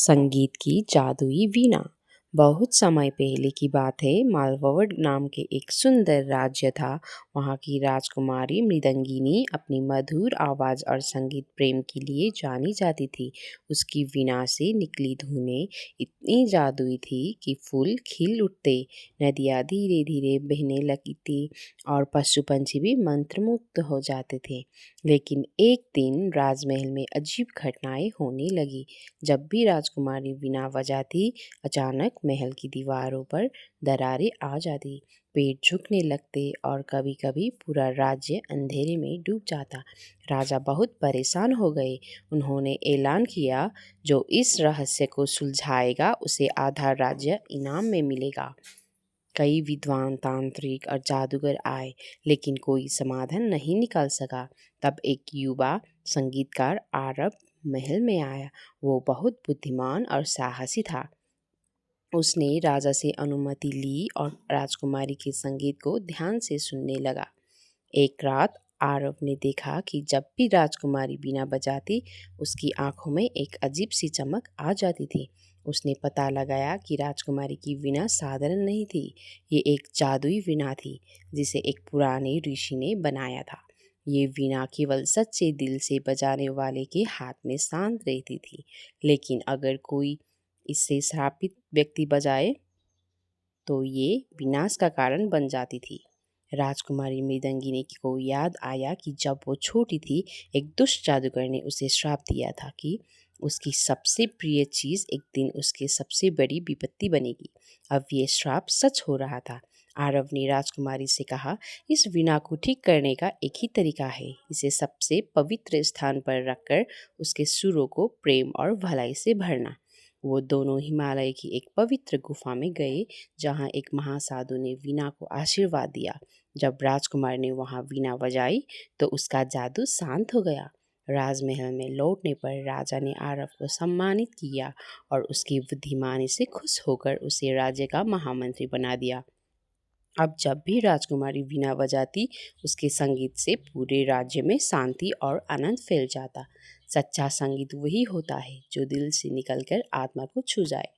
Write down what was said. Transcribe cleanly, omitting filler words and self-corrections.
संगीत की जादुई वीणा। बहुत समय पहले की बात है। मालवड़ नाम के एक सुंदर राज्य था। वहाँ की राजकुमारी मृदंगिनी अपनी मधुर आवाज़ और संगीत प्रेम के लिए जानी जाती थी। उसकी वीणा से निकली धुनें इतनी जादुई थी कि फूल खिल उठते, नदियाँ धीरे धीरे बहने लगती थी और पशु पंछी भी मंत्रमुग्ध हो जाते थे। लेकिन एक दिन राजमहल में अजीब घटनाएं होने लगी। जब भी राजकुमारी वीणा बजाती, अचानक महल की दीवारों पर दरारें आ जाती, पेड़ झुकने लगते और कभी-कभी पूरा राज्य अंधेरे में डूब जाता। राजा बहुत परेशान हो गए। उन्होंने ऐलान किया, जो इस रहस्य को सुलझाएगा उसे आधा राज्य इनाम में मिलेगा। कई विद्वान, तांत्रिक और जादूगर आए, लेकिन कोई समाधान नहीं निकाल सका। तब एक युवा संगीतकार आरब महल में आया। वो बहुत बुद्धिमान और साहसी था। उसने राजा से अनुमति ली और राजकुमारी के संगीत को ध्यान से सुनने लगा। एक रात आरव ने देखा कि जब भी राजकुमारी बीना बजाती, उसकी आंखों में एक अजीब सी चमक आ जाती थी। उसने पता लगाया कि राजकुमारी की वीणा साधारण नहीं थी। ये एक जादुई वीणा थी, जिसे एक पुराने ऋषि ने बनाया था। ये वीणा केवल सच्चे दिल से बजाने वाले के हाथ में शांत रहती थी, लेकिन अगर कोई इससे श्रापित व्यक्ति बजाए तो ये विनाश का कारण बन जाती थी। राजकुमारी मृदंगिनी को याद आया कि जब वो छोटी थी, एक दुष्ट जादूगर ने उसे श्राप दिया था कि उसकी सबसे प्रिय चीज़ एक दिन उसकी सबसे बड़ी विपत्ति बनेगी। अब ये श्राप सच हो रहा था। आरव ने राजकुमारी से कहा, इस वीणा को ठीक करने का एक ही तरीका है। इसे सबसे पवित्र स्थान पर रखकर उसके सुरों को प्रेम और भलाई से भरना। वो दोनों हिमालय की एक पवित्र गुफा में गए, जहाँ एक महासाधु ने वीणा को आशीर्वाद दिया। जब राजकुमार ने वहाँ वीणा बजाई तो उसका जादू शांत हो गया। राजमहल में लौटने पर राजा ने आरव को सम्मानित किया और उसकी बुद्धिमानी से खुश होकर उसे राज्य का महामंत्री बना दिया। अब जब भी राजकुमारी वीणा बजाती, उसके संगीत से पूरे राज्य में शांति और आनंद फैल जाता। सच्चा संगीत वही होता है जो दिल से निकलकर आत्मा को छू जाए।